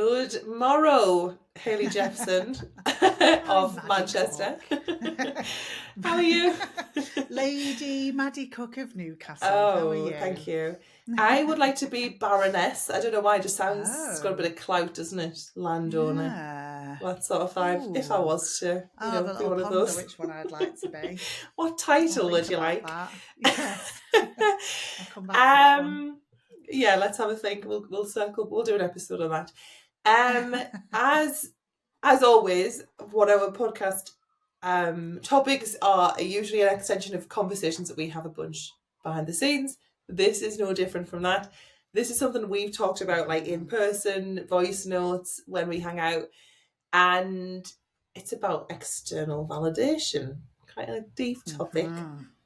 Good morrow, Hayley Jeffson of Maddie Manchester. Cook. How are you? Lady Maddie Cook of Newcastle. How are you? Thank you. I would like to be Baroness. I don't know why, it just sounds, it's got a bit of clout, doesn't it? Landowner. Yeah. That sort of vibe. If I Ooh. was to, I'll have a be little one of ponder those. which one I'd like to be. What I'll title think would you about like? that. Yes. I'll come back to that one. Yeah, let's have a think. We'll circle. We'll do an episode on that. As always, what our podcast topics are usually an extension of conversations that we have a bunch behind the scenes. This is no different from that. This is something we've talked about, like in person, voice notes, when we hang out, and it's about external validation. Quite a deep topic,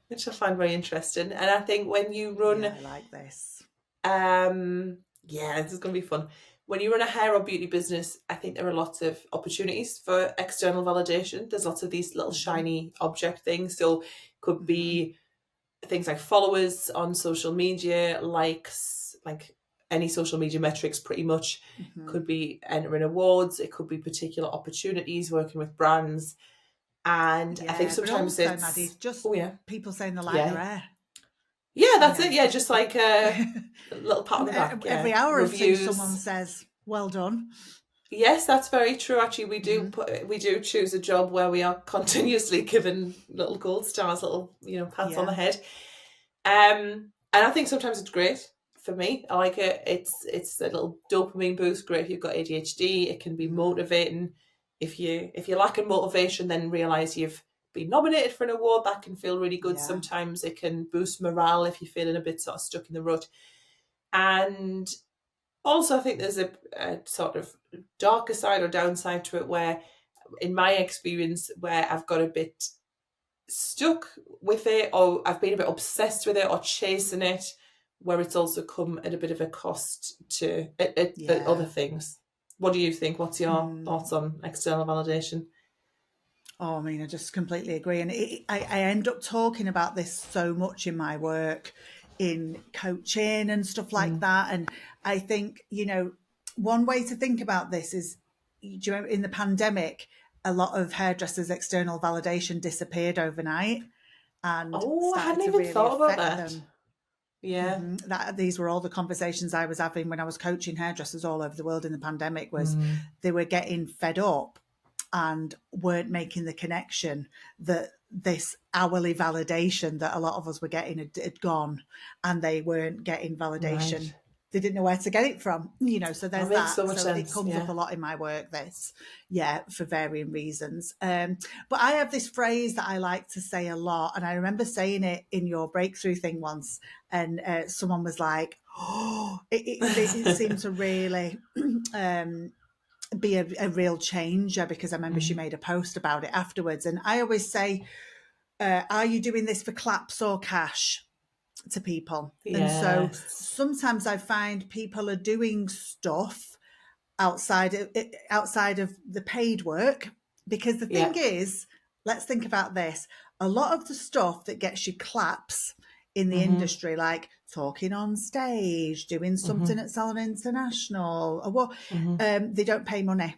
which I find very interesting. And I think when you run, Yeah, I like this. Yeah, this is going to be fun. When you run a hair or beauty business, I think there are lots of opportunities for external validation. There's lots of these little shiny object things. So it could be things like followers on social media, likes, like any social media metrics pretty much. Could be entering awards. It could be particular opportunities, working with brands. And I think sometimes but also, it's... Maddie, just people saying they like their hair. Yeah, that's it. Yeah, just like a little pat on the back. Every hour or two, someone says, "Well done." Yes, that's very true. Actually, we do choose a job where we are continuously given little gold stars, little pats on the head. And I think sometimes it's great for me. I like it. It's a little dopamine boost. Great if you've got ADHD. It can be motivating. If you're lacking motivation, then realize you've been nominated for an award. That can feel really good. Sometimes it can boost morale if you're feeling a bit sort of stuck in the rut. And also, I think there's a sort of darker side or downside to it where, in my experience, where I've got a bit stuck with it, or I've been a bit obsessed with it or chasing it, where it's also come at a bit of a cost to other things. What do you think? What's your thoughts on external validation? Oh, I mean, I just completely agree. And I end up talking about this so much in my work, in coaching and stuff like that. And I think, one way to think about this is, do you remember in the pandemic, a lot of hairdressers' external validation disappeared overnight and I hadn't even thought about that. them. Yeah. These were all the conversations I was having when I was coaching hairdressers all over the world in the pandemic, was they were getting fed up and weren't making the connection that this hourly validation that a lot of us were getting had gone, and they weren't getting validation. Right. They didn't know where to get it from, so there's that. So much sense. It comes up a lot in my work, for varying reasons. But I have this phrase that I like to say a lot, and I remember saying it in your breakthrough thing once, and someone was like, oh, it seemed to really... be a real changer, because I remember she made a post about it afterwards. And I always say, are you doing this for claps or cash, to people? Yes. And so sometimes I find people are doing stuff outside of the paid work, because the thing is, let's think about this. A lot of the stuff that gets you claps in the industry, like talking on stage, doing something at Salon International, or what, they don't pay money.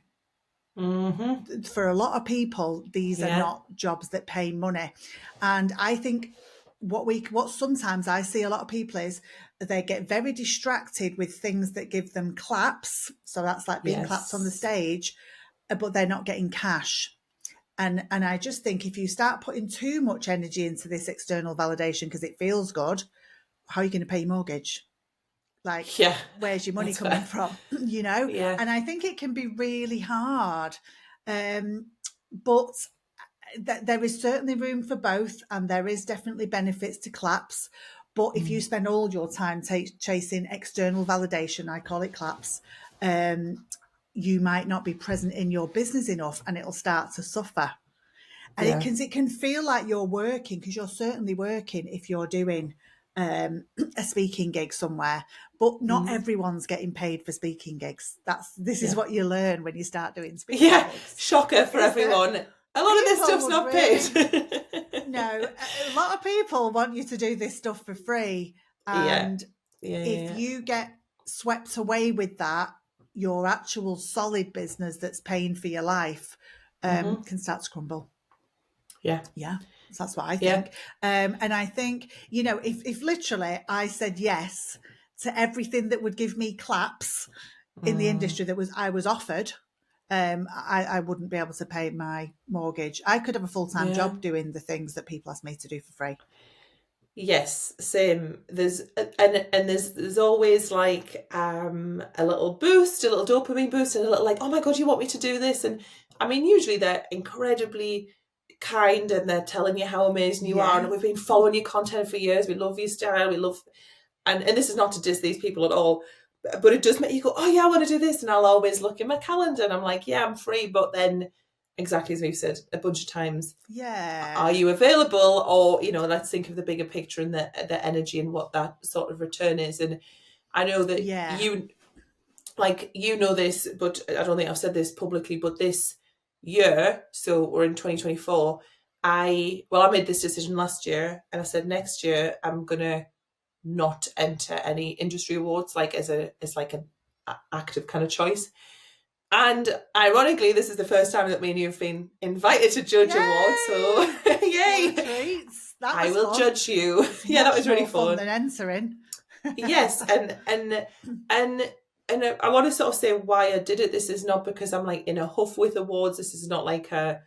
For a lot of people, these are not jobs that pay money. And I think what sometimes I see a lot of people is they get very distracted with things that give them claps. So that's like being clapped on the stage, but they're not getting cash. And I just think if you start putting too much energy into this external validation because it feels good, how are you going to pay your mortgage? Like, where's your money coming from? And I think it can be really hard. But there is certainly room for both, and there is definitely benefits to claps. But if you spend all your time chasing external validation, I call it claps, you might not be present in your business enough, and it'll start to suffer. And it can feel like you're working, because you're certainly working if you're doing a speaking gig somewhere, but not everyone's getting paid for speaking gigs. This is what you learn when you start doing speaking gigs. Shocker for everyone. A lot of this stuff's not paid. No, a lot of people want you to do this stuff for free. And if you get swept away with that, your actual solid business that's paying for your life can start to crumble. Yeah. Yeah, that's what I Yeah. think. And I think, you know, if literally I said yes to everything that would give me claps in the industry that I was offered, I wouldn't be able to pay my mortgage. I could have a full-time Yeah. job doing the things that people ask me to do for free. Yes, same. There's and there's always like a little boost, a little dopamine boost, and a little like, oh my God, you want me to do this? And I mean, usually they're incredibly kind and they're telling you how amazing you are. And we've been following your content for years. We love your style. We love, and this is not to diss these people at all, but it does make you go, oh yeah, I want to do this. And I'll always look in my calendar and I'm like, yeah, I'm free. But then, exactly as we've said a bunch of times, are you available? Or, you know, let's think of the bigger picture and the energy and what that sort of return is. And I know that you know this, but I don't think I've said this publicly, but this year, so we're in 2024, I made this decision last year and I said next year I'm gonna not enter any industry awards, like as like an active kind of choice. And ironically, this is the first time that me and you have been invited to judge awards. So yay! I will judge you. Yeah, that was really fun. Than entering. Yes, and I want to sort of say why I did it. This is not because I'm like in a huff with awards. This is not like I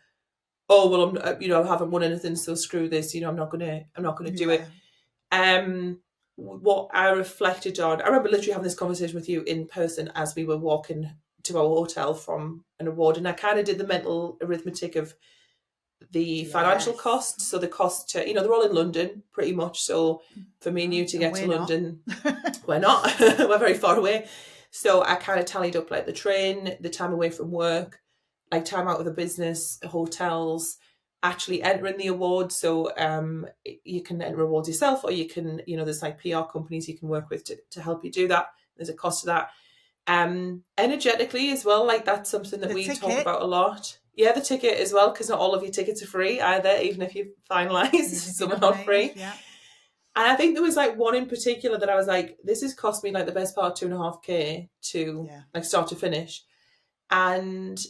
haven't won anything, so screw this. You know, I'm not gonna do it. What I reflected on, I remember literally having this conversation with you in person as we were walking to our hotel from an award, and I kind of did the mental arithmetic of the financial costs. So the cost to, you know, they're all in London pretty much. So for me and you to get to London, we're not. We're very far away. So I kind of tallied up like the train, the time away from work, like time out of the business, hotels, actually entering the awards. So you can enter awards yourself, or you can, you know, there's like PR companies you can work with to help you do that. There's a cost to that. Energetically as well, like that's something that we talk about a lot. Yeah, the ticket as well, because not all of your tickets are free either, even if you finalise some are not free. Yeah. And I think there was like one in particular that I was like, this has cost me like the best part of 2.5K to like start to finish. And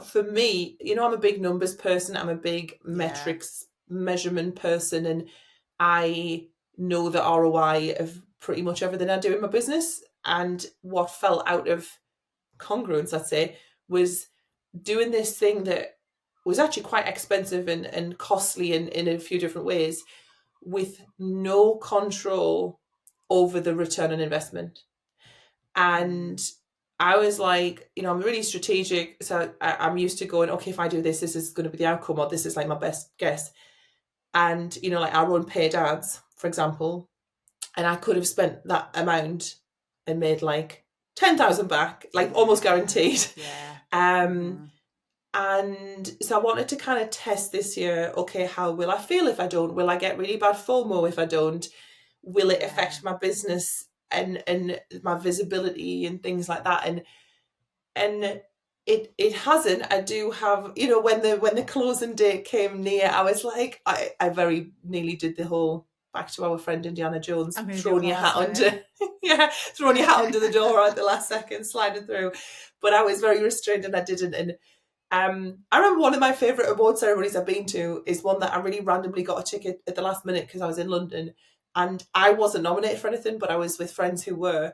for me, you know, I'm a big numbers person. I'm a big metrics measurement person, and I know the ROI of pretty much everything I do in my business. And what fell out of congruence, let's say, was doing this thing that was actually quite expensive and costly in a few different ways, with no control over the return on investment. And I was like, you know, I'm really strategic. So I'm used to going, okay, if I do this, this is going to be the outcome, or this is like my best guess. And, you know, like I run paid ads, for example, and I could have spent that amount and made like 10,000 back, like almost guaranteed. And so I wanted to kind of test this year, okay, how will I feel if I don't? Will I get really bad FOMO if I don't? Will it affect my business and my visibility and things like that? And it hasn't. I do have, you know, when the closing date came near, I was like, I very nearly did the whole, back to our friend Indiana Jones, throwing your hat under throwing your hat under the door at the last second, sliding through. But I was very restrained and I didn't. And I remember one of my favourite award ceremonies I've been to is one that I really randomly got a ticket at the last minute because I was in London and I wasn't nominated for anything, but I was with friends who were.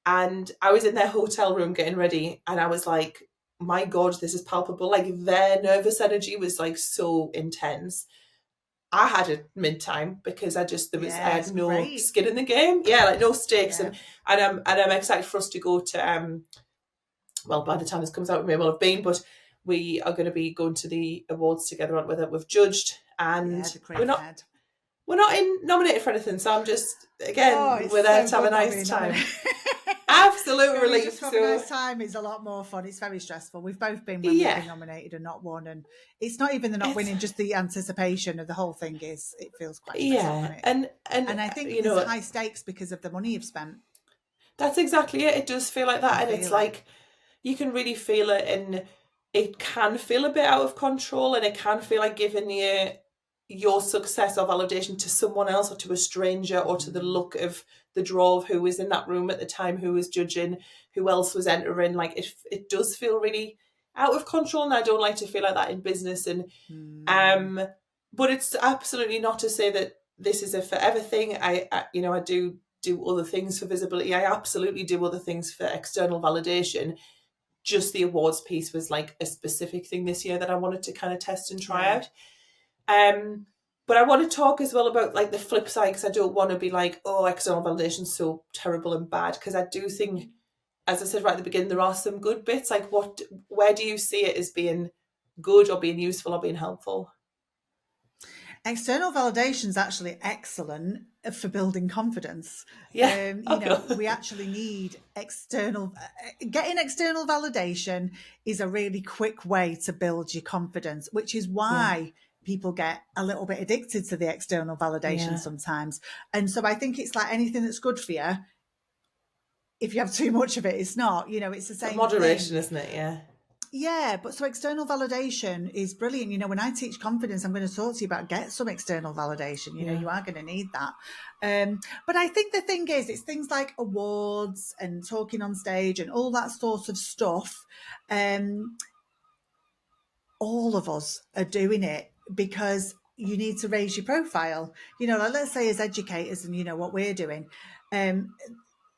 And I was in their hotel room getting ready and I was like, my God, this is palpable. Like their nervous energy was like so intense. I had a mid time because I had no skin in the game. Yeah, like no stakes. And I'm excited for us to go to by the time this comes out, we may well have been, but we are going to be going to the awards together, aren't we, that we've judged, and we're not nominated for anything. So I'm just we're there to have a nice time. Absolute relief. Just have a nice time is a lot more fun. It's very stressful. We've both been when we've been nominated and not won, and it's not even the not winning, just the anticipation of the whole thing it feels quite stressful. And I think it's high stakes because of the money you've spent. That's exactly it. It does feel like that, and it's like you can really feel it, and it can feel a bit out of control, and it can feel like giving your success or validation to someone else or to a stranger or to the look of the draw of who was in that room at the time, who was judging, who else was entering. Like it does feel really out of control, and I don't like to feel like that in business. And but it's absolutely not to say that this is a forever thing. I do other things for visibility. I absolutely do other things for external validation. Just the awards piece was like a specific thing this year that I wanted to kind of test and try out. But I want to talk as well about like the flip side, because I don't want to be like, oh, external validation's so terrible and bad, because I do think, as I said right at the beginning, there are some good bits. Like where do you see it as being good or being useful or being helpful? External validation is actually excellent for building confidence. Yeah. We actually need getting external validation is a really quick way to build your confidence, which is why people get a little bit addicted to the external validation sometimes. And so I think it's like anything that's good for you. If you have too much of it, it's not, it's the same moderation thing. Isn't it? Yeah, but so external validation is brilliant. When I teach confidence, I'm going to talk to you about get some external validation. You are going to need that. But I think the thing is, it's things like awards and talking on stage and all that sort of stuff. All of us are doing it because you need to raise your profile. Like let's say as educators, and what we're doing.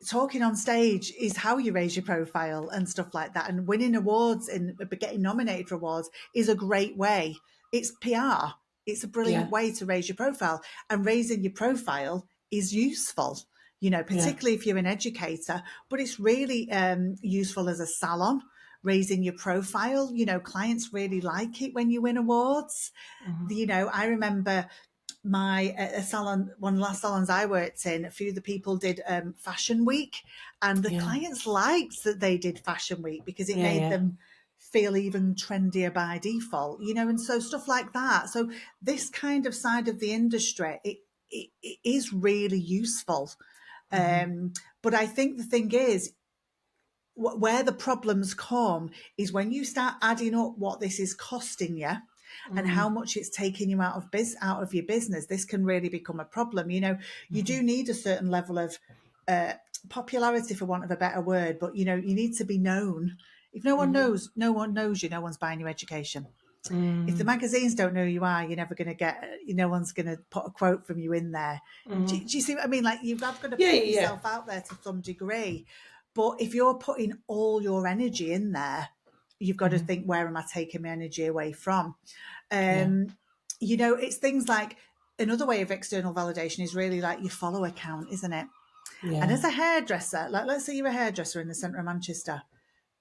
Talking on stage is how you raise your profile and stuff like that. And winning awards and getting nominated for awards is a great way. It's PR. It's a brilliant way to raise your profile. And raising your profile is useful, particularly if you're an educator. But it's really useful as a salon, raising your profile. Clients really like it when you win awards. I remember a salon, one of the last salons I worked in, a few of the people did Fashion Week, and the clients liked that they did Fashion Week because it made them feel even trendier by default, and so stuff like that. So this kind of side of the industry, it is really useful. But I think the thing is, where the problems come is when you start adding up what this is costing you and how much it's taking you out of your business. This can really become a problem. You do need a certain level of popularity, for want of a better word, but you need to be known. If no one knows you, no one's buying your education. If the magazines don't know who you are, you're never going to get, no one's going to put a quote from you in there. Do you see what I mean? Like you've got to put yourself out there to some degree. But if you're putting all your energy in there, you've got to think, where am I taking my energy away from? It's things like, another way of external validation is really like your follower count, isn't it? And as a hairdresser, like let's say you're a hairdresser in the centre of Manchester,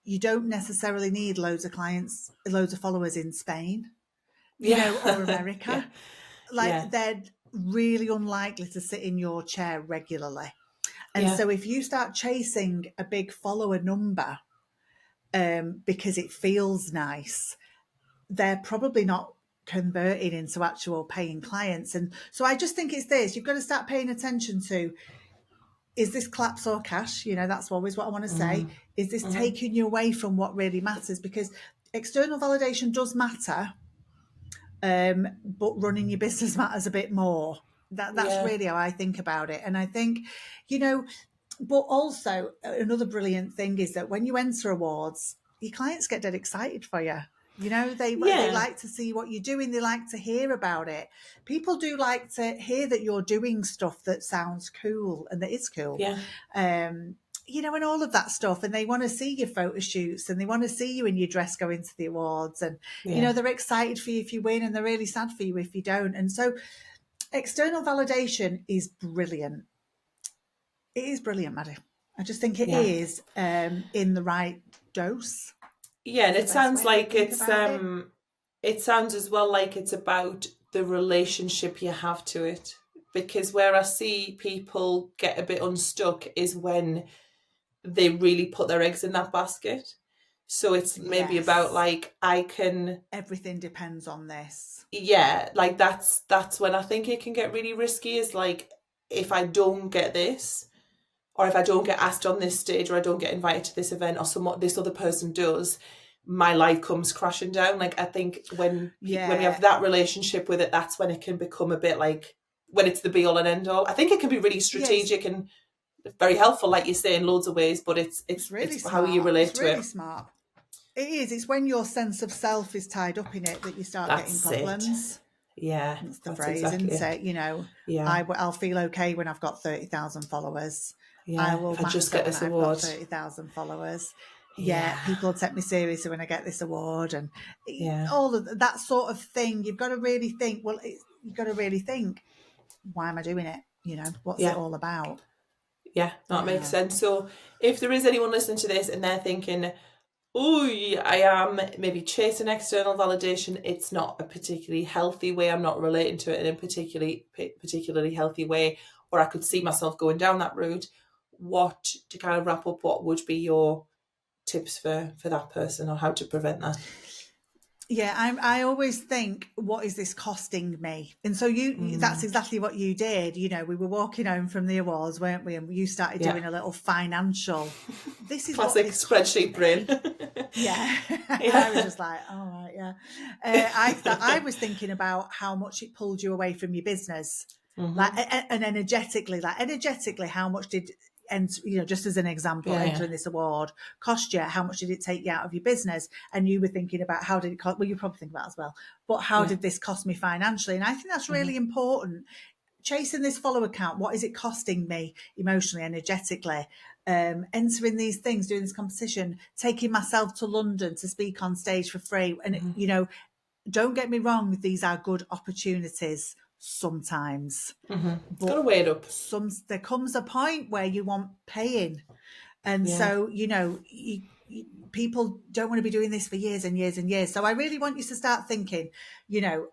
you don't necessarily need loads of clients, loads of followers in Spain, or America. They're really unlikely to sit in your chair regularly. And so if you start chasing a big follower number because it feels nice, they're probably not converting into actual paying clients. And so I just think it's this, you've got to start paying attention to, is this claps or cash? That's always what I want to say. Is this taking you away from what really matters? Because external validation does matter, but running your business matters a bit more. That's really how I think about it. And I think, but also another brilliant thing is that when you enter awards, your clients get dead excited for you. They like to see what you're doing. They like to hear about it. People do like to hear that you're doing stuff that sounds cool and that is cool. And all of that stuff. And they want to see your photo shoots and they want to see you in your dress going to the awards. And, they're excited for you if you win and they're really sad for you if you don't. And so external validation is brilliant. It is brilliant, Maddie. I just think it is in the right dose. Yeah, and it sounds like it sounds as well like it's about the relationship you have to it. Because where I see people get a bit unstuck is when they really put their eggs in that basket. So it's maybe about like, everything depends on this. Yeah, like that's when I think it can get really risky, is like, if I don't get this, or if I don't get asked on this stage, or I don't get invited to this event, or this other person does, my life comes crashing down. Like, I think when you have that relationship with it, that's when it can become a bit like, when it's the be all and end all. I think it can be really strategic and very helpful, like you say, in loads of ways, but it's really it's smart. how you relate it's to really it. smart. It is. It's when your sense of self is tied up in it that you start getting problems. Yeah, that's the phrase, exactly, isn't it? You know, I'll feel okay when I've got 30,000 followers. I will if I just get this award, 30,000 followers. People take me seriously when I get this award, and all of that sort of thing. You've got to really think. Well, you've got to really think, why am I doing it? You know, what's it all about? Yeah, that makes sense. So if there is anyone listening to this and they're thinking, oh, I am maybe chasing external validation, it's not a particularly healthy way, I'm not relating to it in a particularly healthy way, or I could see myself going down that route, what, to kind of wrap up, what would be your tips for that person, or how to prevent that? Yeah, I always think, what is this costing me? And so that's exactly what you did. You know, we were walking home from the awards, weren't we? And you started doing a little financial. This is classic spreadsheet brain. I was just like, all right, I was thinking about how much it pulled you away from your business, like, and energetically, how much did. And, you know, just as an example, entering this award cost you, how much did it take you out of your business? And you were thinking about, how did it cost? Well, you probably think about as well, but how did this cost me financially? And I think that's really important. Chasing this follower count, what is it costing me emotionally, energetically? Entering these things, doing this competition, taking myself to London to speak on stage for free. And, you know, don't get me wrong, these are good opportunities sometimes. But gotta weigh it up. There comes a point where you want paying. And so, you know, people don't want to be doing this for years and years and years. So I really want you to start thinking, you know,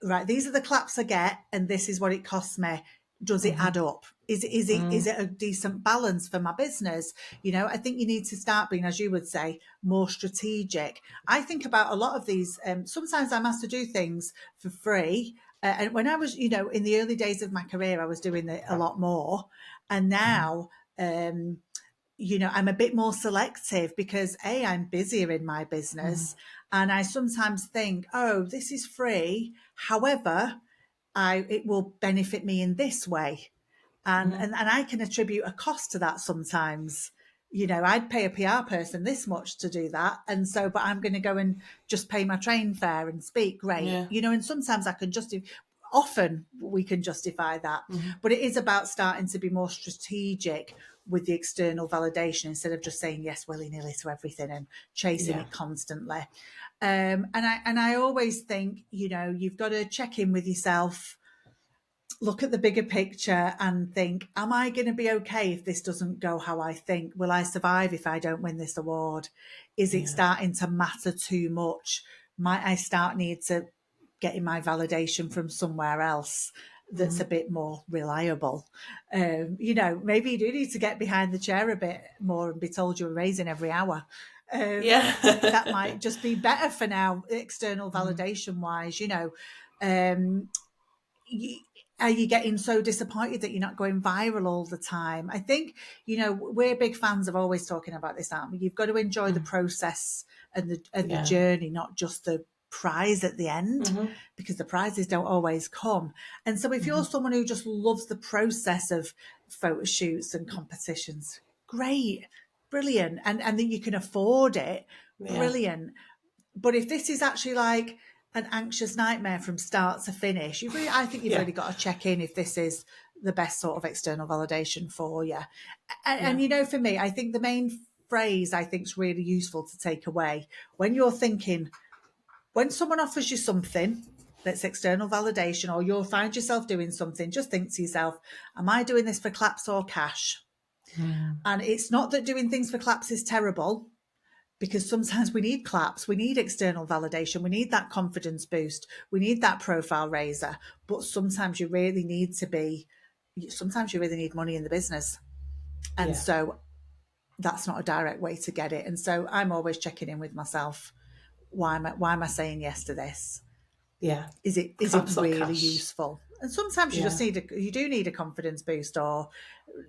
right, these are the claps I get, and this is what it costs me. Does it add up? Is it a decent balance for my business? You know, I think you need to start being, as you would say, more strategic. I think about a lot of these. Sometimes I'm asked to do things for free. And when I was, you know, in the early days of my career, I was doing it a lot more. And now, you know, I'm a bit more selective because I'm busier in my business. And I sometimes think, oh, this is free. However, it will benefit me in this way. And I can attribute a cost to that sometimes. You know, I'd pay a PR person this much to do that. And so, but I'm going to go and just pay my train fare and speak. Great. You know, and sometimes I can often we can justify that. But it is about starting to be more strategic with the external validation instead of just saying yes willy-nilly to everything and chasing it constantly. And I always think, you know, you've got to check in with yourself, look at the bigger picture and think, am I going to be okay if this doesn't go how I think? Will I survive if I don't win this award? Is it starting to matter too much? Might I need to getting my validation from somewhere else that's a bit more reliable? You know, maybe you do need to get behind the chair a bit more and be told you're raising every hour. That might just be better for now, external validation wise. You know, are you getting so disappointed that you're not going viral all the time? I think, you know, we're big fans of always talking about this, aren't we? You've got to enjoy the process and the journey, not just the prize at the end, because the prizes don't always come. And so if you're someone who just loves the process of photo shoots and competitions, great, brilliant, and that you can afford it, brilliant. But if this is actually like an anxious nightmare from start to finish, I think you've really got to check in if this is the best sort of external validation for you. And you know, for me, I think the main phrase I think is really useful to take away when you're thinking, when someone offers you something that's external validation, or you'll find yourself doing something, just think to yourself, am I doing this for claps or cash? And it's not that doing things for claps is terrible, because sometimes we need claps, we need external validation, we need that confidence boost, we need that profile raiser. But sometimes you really need money in the business. And so that's not a direct way to get it. And so I'm always checking in with myself. Why am I saying yes to this? Is it really useful? And sometimes you just you do need a confidence boost or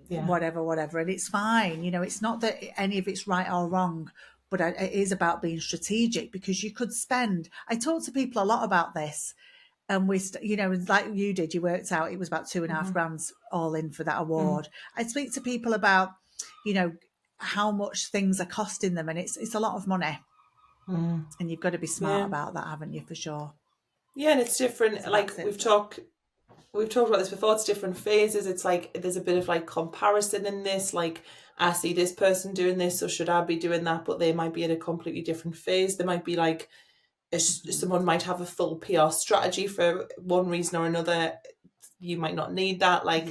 whatever. And it's fine. You know, it's not that any of it's right or wrong, but it is about being strategic, because you could spend, I talk to people a lot about this, and like you did, you worked out it was about 2.5 grand all in for that award. I speak to people about, how much things are costing them, and it's a lot of money. And you've got to be smart about that, haven't you, for sure? Yeah, and it's different. Like we've talked about this before. It's different phases. It's like there's a bit of like comparison in this. Like, I see this person doing this, so should I be doing that? But they might be in a completely different phase. They might be like, someone might have a full PR strategy for one reason or another. You might not need that. Like,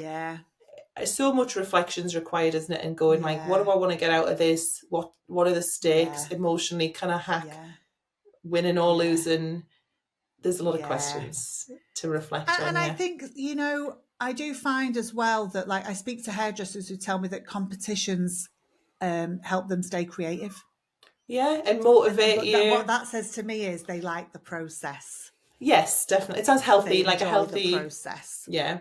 so much reflection's required, isn't it? And going like, what do I want to get out of this? What are the stakes emotionally? Can I hack winning or losing? There's a lot of questions to reflect on. And I think, I do find as well that, like, I speak to hairdressers who tell me that competitions help them stay creative. Yeah, and motivate you. What that says to me is they like the process. Yes, definitely. It sounds healthy, like a healthy process. Yeah.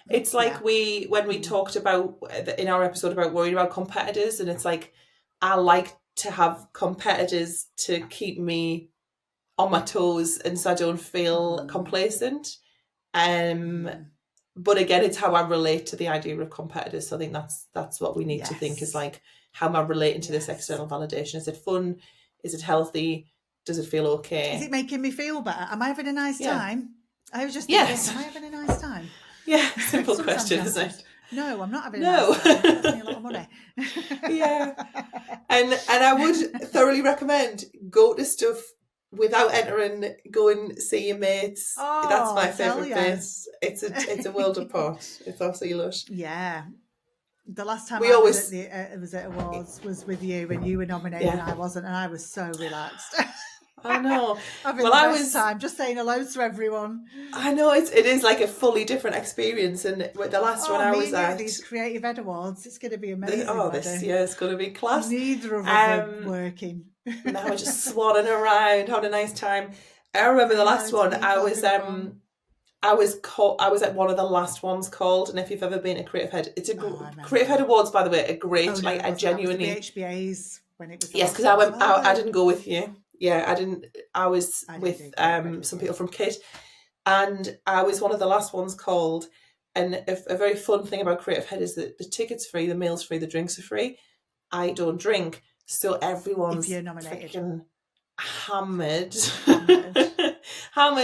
It's like when we talked about in our episode about worrying about competitors, and it's like, I like to have competitors to keep me on my toes, and so I don't feel complacent. But again, it's how I relate to the idea of competitors. So I think that's what we need to think, is like, how am I relating to this external validation? Is it fun? Is it healthy? Does it feel okay? Is it making me feel better? Am I having a nice time? I was just thinking, am I having a nice time? Yeah, simple question, isn't it? No, I'm not having a nice time. It costs me a lot of money. And I would thoroughly recommend go to stuff without entering. Go and see your mates. That's my favourite bit. It's a world apart. It's absolutely lush. Yeah. The last time I was at awards was with you, and you were nominated and I wasn't, and I was so relaxed. I know. I was time just saying hello to everyone. I know it is like a fully different experience, and the last one I was at these Creative Ed Awards, it's going to be amazing. It's going to be class. Neither of us are working. Now we're just swanning around, having a nice time. I remember the last one. I was at one of the last ones called, and if you've ever been to Creative Head, it's Creative Head Awards, by the way, are great. I genuinely the HBAs when it was because I didn't go with you. Yeah, I didn't. I was with some people from KIT, and I was one of the last ones called. And a very fun thing about Creative Head is that the ticket's free, the meal's free, the drinks are free. I don't drink, so everyone's freaking hammered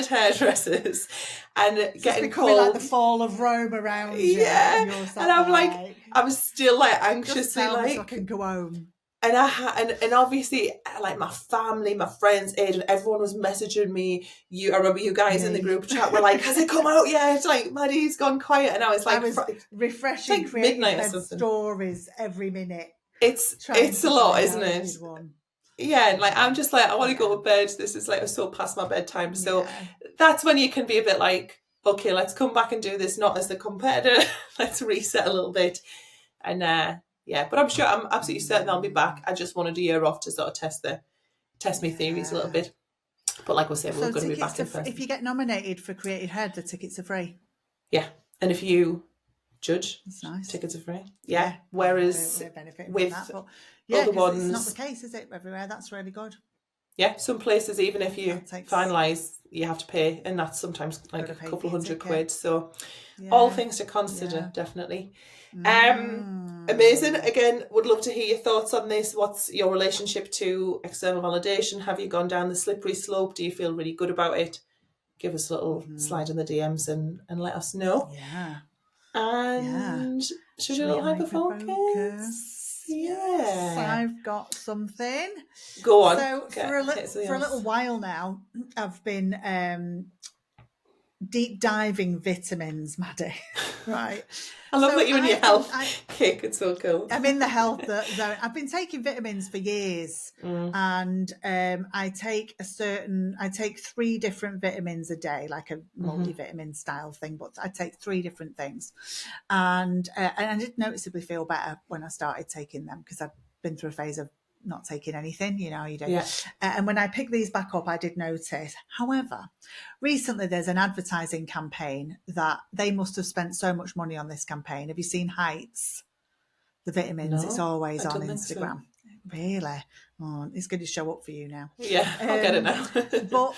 hairdressers, and getting called like the fall of Rome around you. And I'm like, I was still like anxiously just tell me so I can go home. And and obviously, like, my family, my friends, Aidan, everyone was messaging me. I remember you guys in the group chat were like, "Has it come out yet?" Like, Maddie's gone quiet, and I was like, refreshing, like Creative stories every minute. It's a lot, isn't it? Yeah, like, I'm just like, I want to go to bed. This is like so past my bedtime. So that's when you can be a bit like, okay, let's come back and do this, not as the competitor. Let's reset a little bit, and but I'm absolutely certain I'll be back. I just wanted a year off to sort of test my theories a little bit. But like we said, we're going to be back in person. If you get nominated for Creative Head, the tickets are free. Yeah, and if you judge, that's nice. Tickets are free. Yeah. Whereas with other ones, it's not the case, is it? Everywhere, that's really good. Yeah, some places, even if you finalise, you have to pay, and that's sometimes like a couple £100. So all things to consider, definitely. Amazing. Again, would love to hear your thoughts on this. What's your relationship to external validation? Have you gone down the slippery slope? Do you feel really good about it? Give us a little slide in the DMs and let us know. And should we do a little hyperfocus? Yes, I've got something. Go on. So for a little while now, I've been deep diving vitamins, Maddie. Right. I love that you're in your health kick. It's so cool. I'm in the health zone. I've been taking vitamins for years, and I take 3 different vitamins a day, like a multivitamin style thing. But I take 3 different things, and I did noticeably feel better when I started taking them, because I've been through a phase of not taking anything, you do. Yeah. And when I picked these back up, I did notice. However, recently there's an advertising campaign that they must have spent so much money on this campaign. Have you seen Heights? The vitamins, it's always on Instagram. So. Really? Oh, it's going to show up for you now. Yeah, I'll get it now. But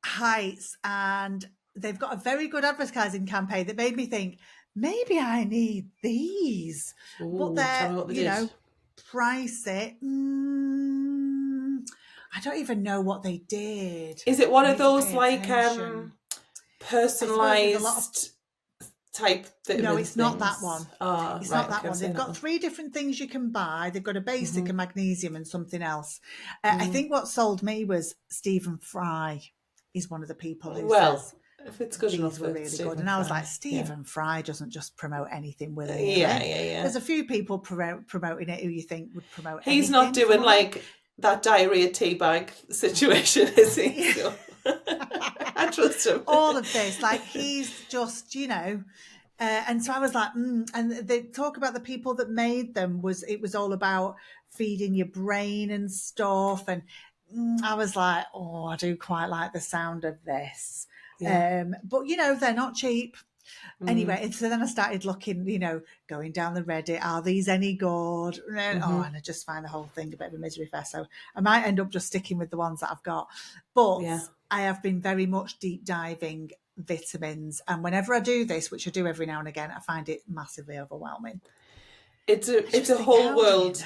Heights, and they've got a very good advertising campaign that made me think maybe I need these. Ooh, But tell me they're, what they did. price it. I don't even know what they did. Is it one I of need to those pay like attention. personalized type vitamins? No, it's not that things? one. Ah, It's right, not that okay, I've one. seen They've that got one. 3 different things you can buy. They've got a basic, Mhm. a magnesium, and something else. I think what sold me was Stephen Fry is one of the people who Well, says if it's good enough these were for really Stephen good. And I was Fry, like, Stephen Fry doesn't just promote anything willy nilly. yeah. There's a few people promoting it who you think would promote He's anything. not doing from like that diarrhea tea bag situation, is he? So, I trust him. all of this, like he's just, and so I was like, and they talk about the people that made them it was all about feeding your brain and stuff. And I was like, oh, I do quite like the sound of this. Yeah. But they're not cheap. Anyway, and so then I started looking, going down the Reddit, are these any good? And I just find the whole thing a bit of a misery fest. So I might end up just sticking with the ones that I've got. But I have been very much deep diving vitamins. And whenever I do this, which I do every now and again, I find it massively overwhelming. It's a whole world.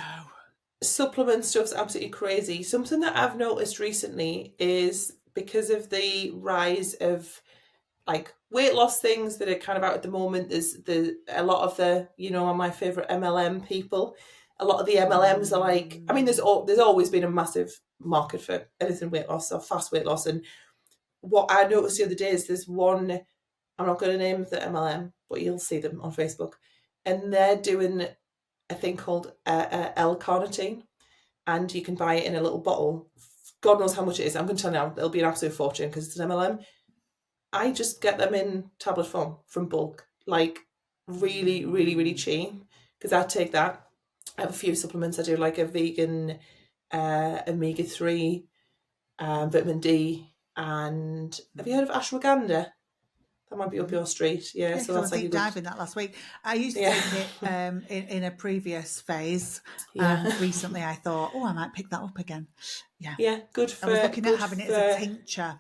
Supplement stuff's absolutely crazy. Something that I've noticed recently is because of the rise of like weight loss things that are kind of out at the moment. There's a lot of the, my favorite MLM people. A lot of the MLMs are like, I mean, there's always been a massive market for anything weight loss or fast weight loss. And what I noticed the other day is there's one, I'm not going to name the MLM, but you'll see them on Facebook, and they're doing a thing called L-carnitine, and you can buy it in a little bottle. God knows how much it is. I'm going to tell you now, it'll be an absolute fortune because it's an MLM. I just get them in tablet form from bulk, like really, really, really cheap, because I take that. I have a few supplements. I do like a vegan omega-3, vitamin D, and have you heard of ashwagandha? That might be up your street. Yeah, so I that's was like deep diving that last week. I used to take it in a previous phase. And recently I thought, I might pick that up again. Yeah. Yeah, good for... I was looking at having it as a tincture.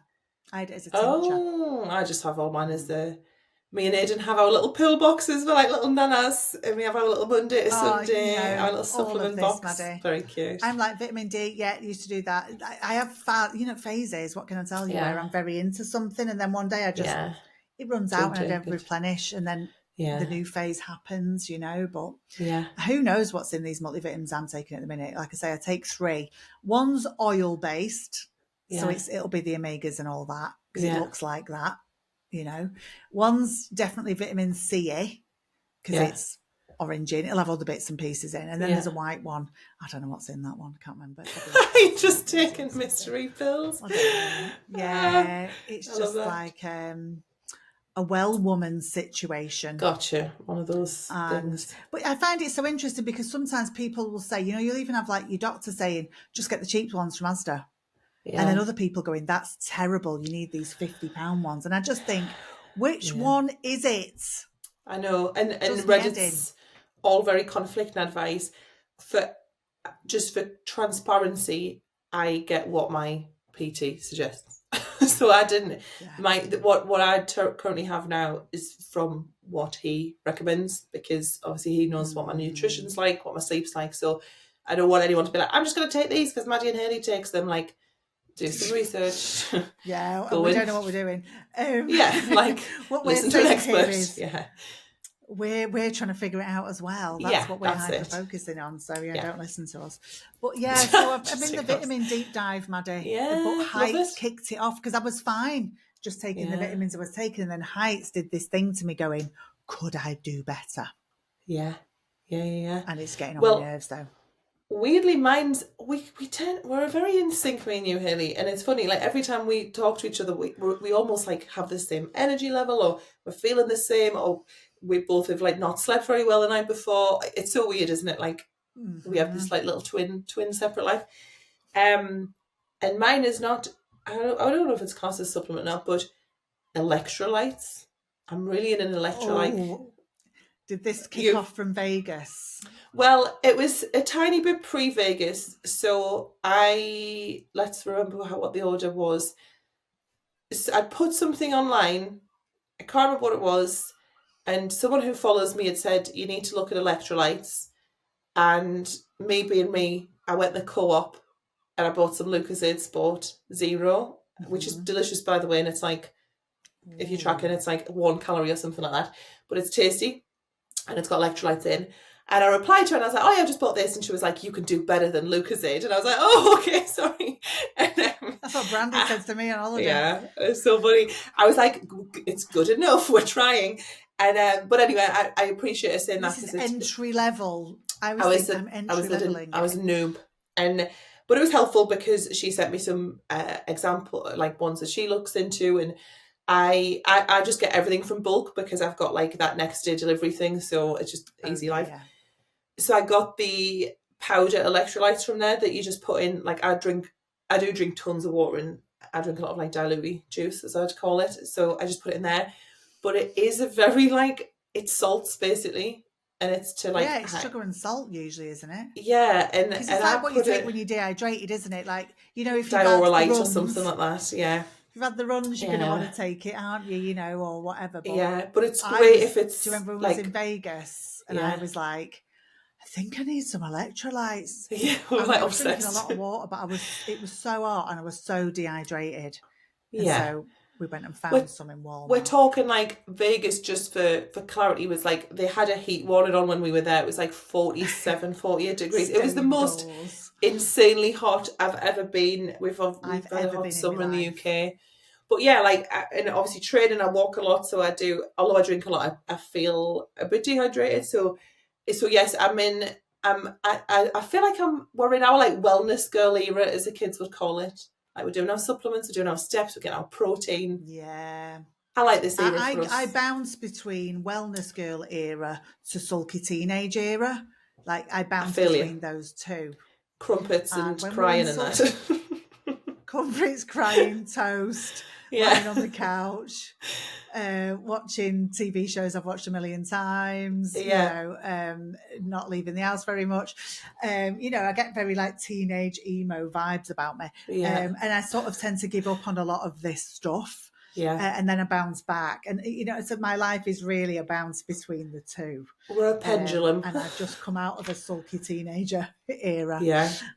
I had it as a tincture. Oh, I just have all mine as me and Aidan have our little pill boxes. We're like little nanas, and we have our little Monday to Sunday, our little supplement box. Maddie. Very cute. I'm like vitamin D. Yeah, used to do that. I have phases. What can I tell you? Where I'm very into something, and then one day I just it runs out, and I don't replenish, and then the new phase happens. But who knows what's in these multivitamins I'm taking at the minute? Like I say, I take 3. One's oil based, so it'll be the omegas and all that because it looks like that. One's definitely vitamin C because it's orangey and it'll have all the bits and pieces in. And then there's a white one. I don't know what's in that one. I can't remember. You're just taking mystery pills. Yeah, it's just like a well woman situation. Gotcha. One of those things. But I find it so interesting because sometimes people will say, you'll even have like your doctor saying, just get the cheap ones from Asda. Yeah. And then other people going, that's terrible. You need these £50 ones. And I just think, which one is it? I know. And Reddit's all very conflicting advice. For transparency, I get what my PT suggests. So I didn't. What I currently have now is from what he recommends, because obviously he knows what my nutrition's like, what my sleep's like. So I don't want anyone to be like, I'm just going to take these because Maddie and Haley takes them. Like, do some research. Yeah, we don't know what we're doing. What listen to an expert. We're trying to figure it out as well. That's what we're hyper focusing on. So don't listen to us. But so I've been the vitamin deep dive, Maddie. Yeah, but Heights kicked it off because I was fine just taking the vitamins I was taking, and then Heights did this thing to me, going, could I do better? Yeah. And it's getting on my nerves though. Weirdly, we're very in sync, me and you, Haley, and it's funny. Like every time we talk to each other, we almost like have the same energy level, or we're feeling the same, or we both have like not slept very well the night before. It's so weird, isn't it? Like we have this like little twin separate life. And mine is not. I don't know if it's classed as supplement or not, but electrolytes. I'm really in an electrolyte. Did this kick off from Vegas? Well, it was a tiny bit pre-Vegas, so let's remember what the order was. So I put something online, I can't remember what it was, and someone who follows me had said, you need to look at electrolytes, and me being me, I went to the Co-op and I bought some Lucozade Sport Zero, which is delicious, by the way, and it's like, if you're tracking, it's like 1 calorie or something like that, but it's tasty, and it's got electrolytes in. And I replied to her and I was like, oh yeah, I just bought this. And she was like, you can do better than Lucozade. And I was like, oh, okay, sorry. And, that's what Brandy says to me on holiday. Yeah, it's so funny. I was like, it's good enough, we're trying. And but anyway, I appreciate her saying that. This is entry level. I was a noob. But it was helpful because she sent me some example, like ones that she looks into, and I just get everything from bulk because I've got like that next day delivery thing, so it's just easy life. Yeah. So I got the powder electrolytes from there that you just put in. Like I do drink tons of water, and I drink a lot of like diluted juice, as I'd call it. So I just put it in there. But it is a very it's salts basically, and it's to like it's sugar and salt usually, isn't it? Yeah, and it's like what you take when you're dehydrated, isn't it? Like, you know, if you Diorolite or something like that. Yeah. If you've had the runs, you're going to want to take it, aren't you? You know, or whatever. But but it's great if it's. Do you remember when I was in Vegas and I was like, I think I need some electrolytes. Yeah, I was drinking a lot of water, but it was so hot and I was so dehydrated. And so we went and found some in Walmart. We're talking like Vegas, just for clarity, was like they had a heat warning on when we were there. It was like 47, 48 degrees. It was the most insanely hot I've ever been. We've had a hot summer in the UK. But yeah, like, and obviously training, I walk a lot, so I do, although I drink a lot, I feel a bit dehydrated. So yes, I feel like we're in our like wellness girl era, as the kids would call it. Like, we're doing our supplements, we're doing our steps, we're getting our protein. Yeah. I like this era for us. I bounce between wellness girl era to sulky teenage era. Like, I bounce between those two. Crumpets and crying and that. Crumpets, crying, toast, lying on the couch, watching TV shows I've watched a million times, you know, not leaving the house very much. You know, I get very like teenage emo vibes about me. And I sort of tend to give up on a lot of this stuff. And then I bounce back. And, you know, so my life is really a bounce between the two. We're a pendulum. And I've just come out of a sulky teenager era.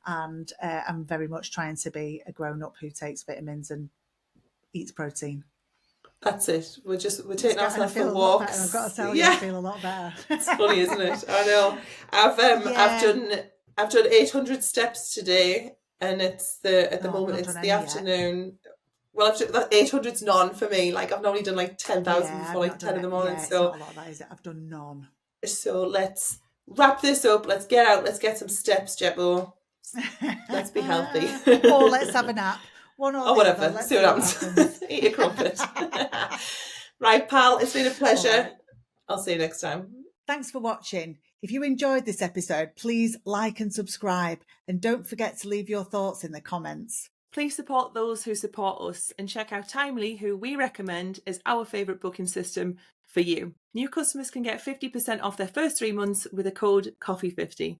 And I'm very much trying to be a grown-up who takes vitamins and eats protein. That's it. We're taking ourselves for walks. I've got to tell you, I feel a lot better. It's funny, isn't it? I know. I've done 800 steps today, and it's at the moment it's the afternoon. Yet. Well, that 800's none for me. Like, I've normally done like 10,000 before like 10 in the morning. So it's not a lot, that is it. I've done none. So let's wrap this up. Let's get out. Let's get some steps, Jebo. Let's be healthy. Or let's have a nap. One or whatever. See what happens. Eat a crumpet. Right, pal. It's been a pleasure. Right. I'll see you next time. Thanks for watching. If you enjoyed this episode, please like and subscribe. And don't forget to leave your thoughts in the comments. Please support those who support us and check out Timely, who we recommend is our favourite booking system for you. New customers can get 50% off their first 3 months with the code COFFEE50.